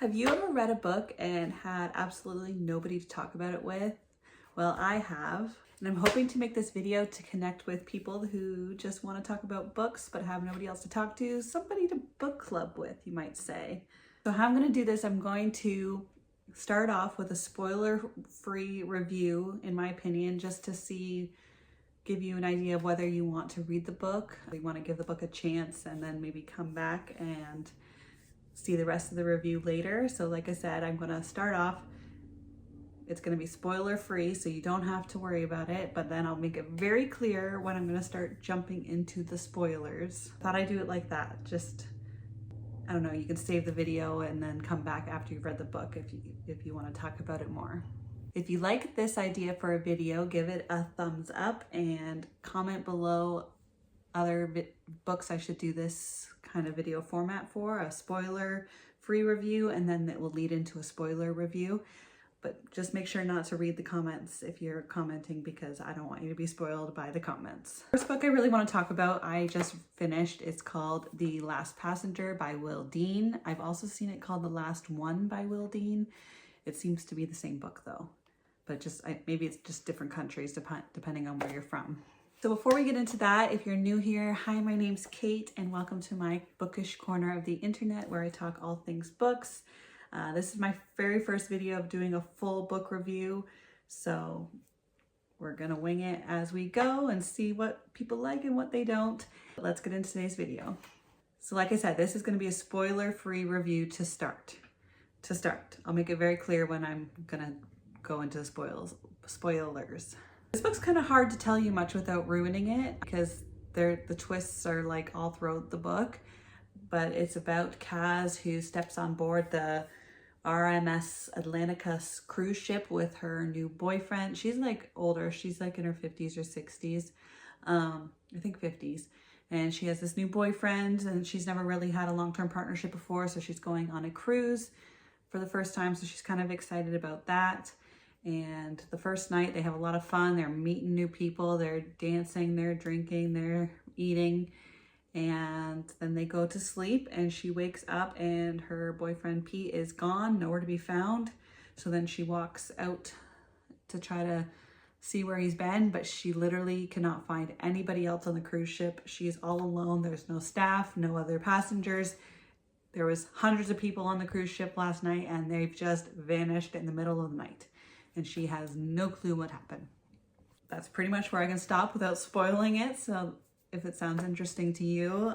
Have you ever read a book and had absolutely nobody to talk about it with? Well, I have, and I'm hoping to make this video to connect with people who just want to talk about books but have nobody else to talk to, somebody to book club with, you might say. So how I'm going to do this, I'm going to start off with a spoiler-free review, in my opinion, just to give you an idea of whether you want to read the book, or you want to give the book a chance, and then maybe come back and see the rest of the review later. So like I said, I'm going to start off. It's going to be spoiler free, so you don't have to worry about it, but then I'll make it very clear when I'm going to start jumping into the spoilers. Thought I'd do it like that. Just, I don't know, you can save the video and then come back after you've read the book if you want to talk about it more. If you like this idea for a video, give it a thumbs up and comment below other books I should do this kind of video format for, a spoiler free review, and then it will lead into a spoiler review. But just make sure not to read the comments if you're commenting, because I don't want you to be spoiled by the comments. First book I really want to talk about, I just finished. It's called The Last Passenger by Will Dean. I've also seen it called The Last One by Will Dean. It seems to be the same book though, but maybe it's just different countries depending on where you're from. So before we get into that, if you're new here, hi, my name's Kate and welcome to my bookish corner of the internet where I talk all things books. This is my very first video of doing a full book review, so we're gonna wing it as we go and see what people like and what they don't. Let's get into today's video. So like I said, this is gonna be a spoiler-free review to start. I'll make it very clear when I'm gonna go into the spoilers. This book's kind of hard to tell you much without ruining it, because the twists are like all throughout the book, but it's about Kaz, who steps on board the RMS Atlantica cruise ship with her new boyfriend. She's like older, she's like in her 50s or 60s, I think 50s. And she has this new boyfriend and she's never really had a long-term partnership before, so she's going on a cruise for the first time, so she's kind of excited about that. And the first night they have a lot of fun. They're meeting new people, they're dancing, they're drinking, they're eating, and then they go to sleep and she wakes up and her boyfriend Pete is gone, nowhere to be found. So then she walks out to try to see where he's been, but she literally cannot find anybody else on the cruise ship. She's all alone. There's no staff, no other passengers. There was hundreds of people on the cruise ship last night and they've just vanished in the middle of the night. And she has no clue what happened. That's pretty much where I can stop without spoiling it. So if it sounds interesting to you,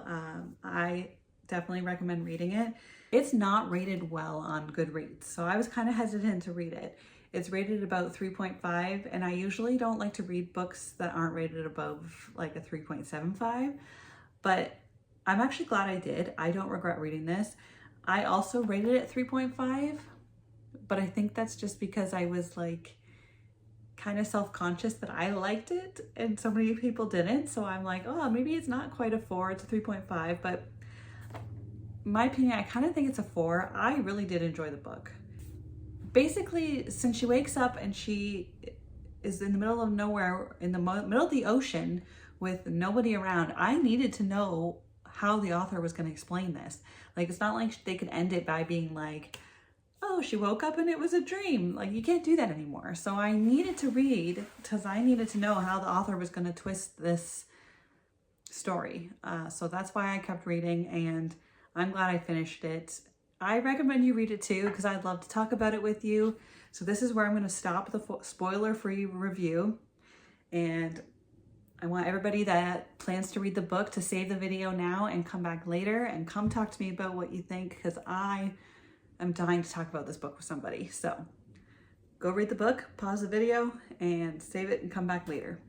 I definitely recommend reading it. It's not rated well on Goodreads, so I was kind of hesitant to read it. It's rated about 3.5, and I usually don't like to read books that aren't rated above like a 3.75, but I'm actually glad I did. I don't regret reading this. I also rated it 3.5. But I think that's just because I was like kind of self-conscious that I liked it and so many people didn't. So I'm like, oh, maybe it's not quite a 4, it's a 3.5. But in my opinion, I kind of think it's a 4. I really did enjoy the book. Basically, since she wakes up and she is in the middle of nowhere, in the middle of the ocean with nobody around, I needed to know how the author was going to explain this. Like, it's not like they could end it by being like, oh, she woke up and it was a dream. Like, you can't do that anymore. So I needed to read because I needed to know how the author was going to twist this story. So that's why I kept reading, and I'm glad I finished it. I recommend you read it too, because I'd love to talk about it with you. So this is where I'm going to stop the spoiler-free review. And I want everybody that plans to read the book to save the video now and come back later and come talk to me about what you think, because I'm dying to talk about this book with somebody. So go read the book, pause the video, and save it and come back later.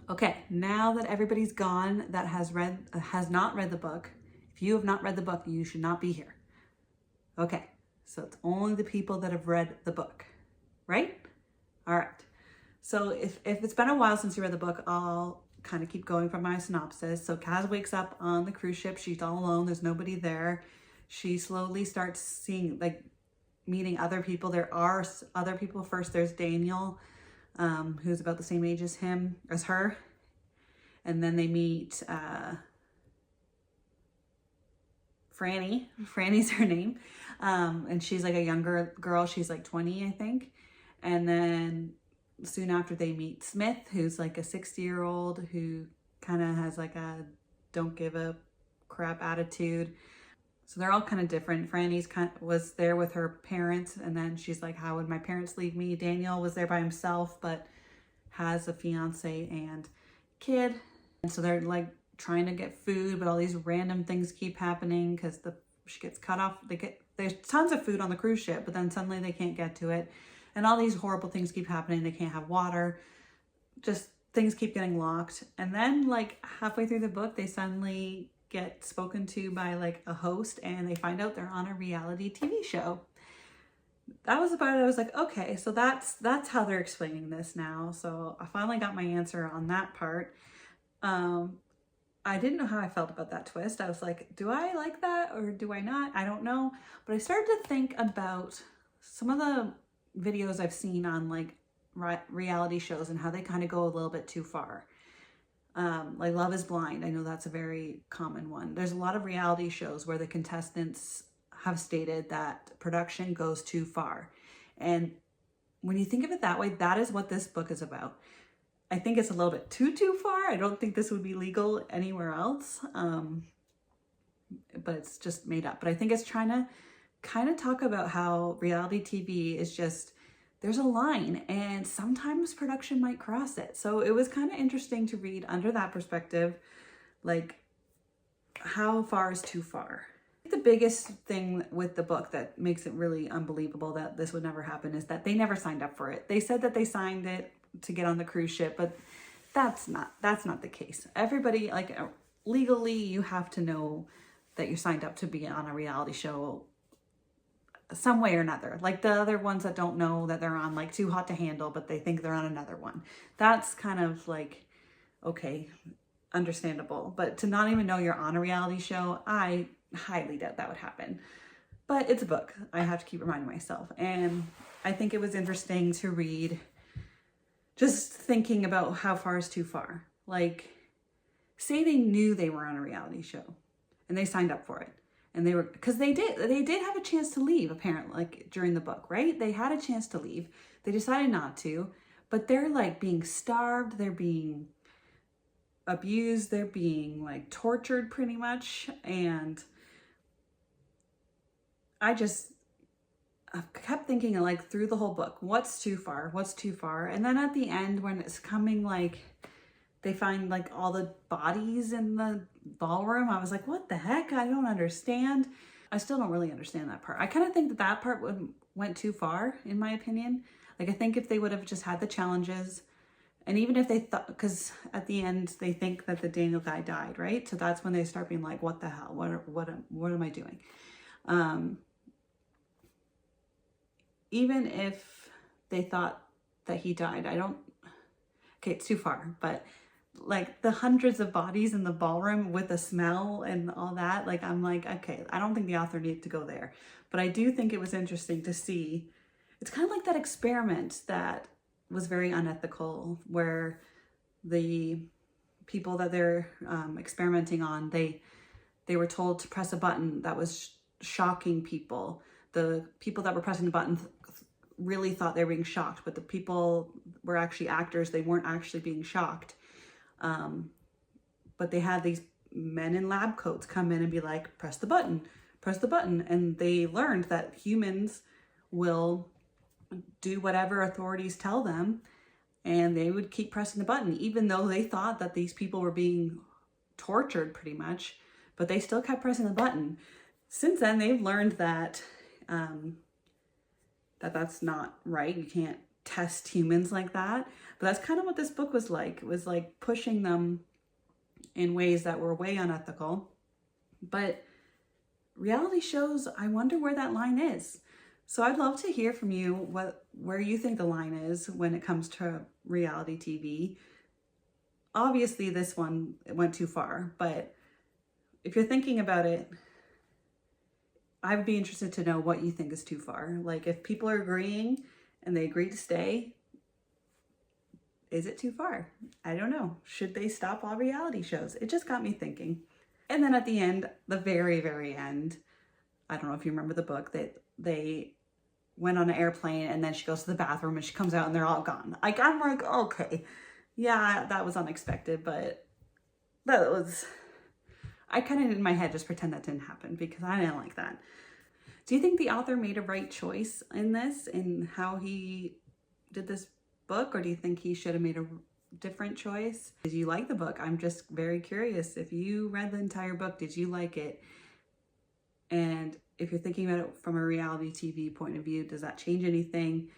Okay, now that everybody's gone that has not read the book, if you have not read the book, you should not be here. Okay, so it's only the people that have read the book, right? All right. So if it's been a while since you read the book, I'll kind of keep going from my synopsis. So Kaz wakes up on the cruise ship. She's all alone. There's nobody there. She slowly starts seeing, like, meeting other people. There are other people. First, there's Daniel, who's about the same age as her. And then they meet Franny. Franny's her name. And she's like a younger girl. She's like 20, I think. And then soon after they meet Smith, who's like a 60-year-old who kind of has like a don't give a crap attitude. So they're all kind of different. Franny's was there with her parents, and then she's like, how would my parents leave me? Daniel was there by himself, but has a fiance and kid. And so they're like trying to get food, but all these random things keep happening because she gets cut off. There's tons of food on the cruise ship, but then suddenly they can't get to it. And all these horrible things keep happening. They can't have water. Just things keep getting locked. And then like halfway through the book, they suddenly get spoken to by like a host, and they find out they're on a reality TV show. That was about it. I was like, okay, so that's how they're explaining this now. So I finally got my answer on that part. I didn't know how I felt about that twist. I was like, do I like that or do I not? I don't know. But I started to think about some of the videos I've seen on like reality shows and how they kind of go a little bit too far. Like Love is Blind. I know that's a very common one. There's a lot of reality shows where the contestants have stated that production goes too far. And when you think of it that way, that is what this book is about. I think it's a little bit too far. I don't think this would be legal anywhere else. But it's just made up. But I think it's trying to kind of talk about how reality TV is just, there's a line and sometimes production might cross it. So it was kind of interesting to read under that perspective, like how far is too far? The biggest thing with the book that makes it really unbelievable that this would never happen is that they never signed up for it. They said that they signed it to get on the cruise ship, but that's not the case. Everybody, like legally, you have to know that you signed up to be on a reality show some way or another. Like the other ones that don't know that they're on like Too Hot to Handle, but they think they're on another one. That's kind of like, okay, understandable. But to not even know you're on a reality show, I highly doubt that would happen. But it's a book. I have to keep reminding myself. And I think it was interesting to read, just thinking about how far is too far. Like, say they knew they were on a reality show and they signed up for it. And they were, because they did have a chance to leave, apparently, like during the book, right? They had a chance to leave. They decided not to, but they're like being starved. They're being abused. They're being like tortured pretty much. And I kept thinking like through the whole book, what's too far? What's too far? And then at the end, when it's coming, like they find like all the bodies in the ballroom, I was like, what the heck? I don't understand. I still don't really understand that part. I kind of think that part went too far, in my opinion. Like, I think if they would have just had the challenges, and even if they thought, because at the end they think that the Daniel guy died, right? So that's when they start being like, what the hell? What am I doing? Even if they thought that he died, okay, it's too far, but like the hundreds of bodies in the ballroom with the smell and all that, like I'm like, okay, I don't think the author needed to go there. But I do think it was interesting to see. It's kind of like that experiment that was very unethical, where the people that they're experimenting on, they were told to press a button that was shocking people. The people that were pressing the button really thought they were being shocked, but the people were actually actors. They weren't actually being shocked. But they had these men in lab coats come in and be like, press the button. And they learned that humans will do whatever authorities tell them, and they would keep pressing the button, even though they thought that these people were being tortured pretty much, but they still kept pressing the button. Since then, they've learned that that's not right. You can't test humans like that. But that's kind of what this book was like. It was like pushing them in ways that were way unethical. But reality shows, I wonder where that line is. So I'd love to hear from you where you think the line is when it comes to reality TV. Obviously, this one went too far, but if you're thinking about it, I would be interested to know what you think is too far. Like, if people are agreeing and they agree to stay, is it too far? I don't know. Should they stop all reality shows? It just got me thinking. And then at the end, the very, very end, I don't know if you remember the book, that they went on an airplane and then she goes to the bathroom and she comes out and they're all gone. Like, I'm like, okay, yeah, that was unexpected, but that was, I kind of in my head just pretend that didn't happen because I didn't like that. Do you think the author made a right choice in this, in how he did this book, or do you think he should have made a different choice? Did you like the book? I'm just very curious. If you read the entire book, did you like it? And if you're thinking about it from a reality TV point of view, does that change anything?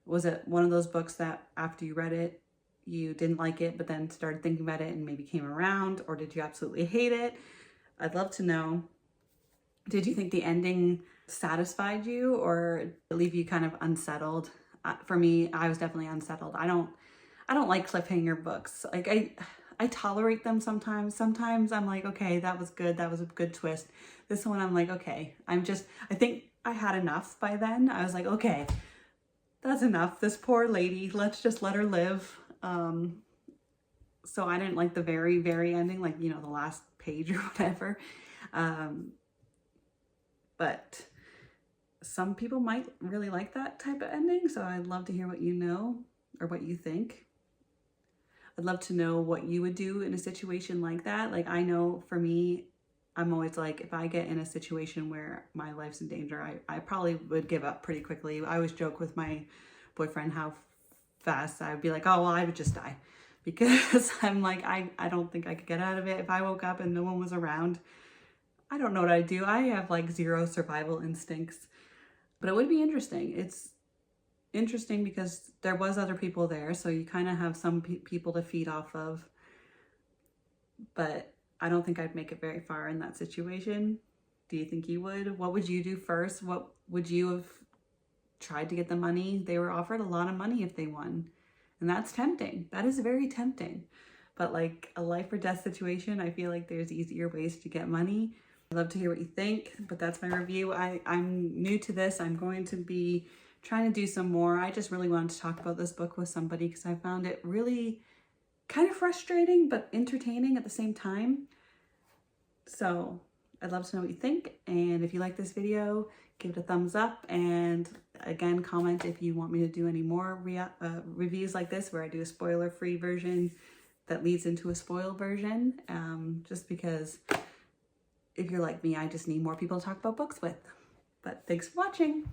Was it one of those books that after you read it, you didn't like it, but then started thinking about it and maybe came around, or did you absolutely hate it? I'd love to know. Did you think the ending satisfied you or leave you kind of unsettled? For me, I was definitely unsettled. I don't like cliffhanger books. Like I tolerate them sometimes. Sometimes I'm like, okay, that was good. That was a good twist. This one I'm like, okay, I think I had enough by then. I was like, okay, that's enough. This poor lady, let's just let her live. So I didn't like the very, very ending, like, you know, the last page or whatever. But some people might really like that type of ending. So I'd love to hear what you know or what you think. I'd love to know what you would do in a situation like that. Like, I know for me, I'm always like, if I get in a situation where my life's in danger, I probably would give up pretty quickly. I always joke with my boyfriend how fast I would be like, oh, well, I would just die. Because I'm like, I don't think I could get out of it. If I woke up and no one was around, I don't know what I'd do. I have like zero survival instincts. But it would be interesting. It's interesting because there was other people there, so you kind of have some people to feed off of. But I don't think I'd make it very far in that situation. Do you think you would? What would you do first? What would you have tried to get the money? They were offered a lot of money if they won. And that's tempting. That is very tempting. But like a life or death situation, I feel like there's easier ways to get money. I'd love to hear what you think, but that's my review. I'm new to this. I'm going to be trying to do some more. I just really wanted to talk about this book with somebody because I found it really kind of frustrating, but entertaining at the same time. So I'd love to know what you think. And if you like this video, give it a thumbs up. And again, comment if you want me to do any more reviews like this, where I do a spoiler-free version that leads into a spoiled version. Just because if you're like me, I just need more people to talk about books with. But thanks for watching.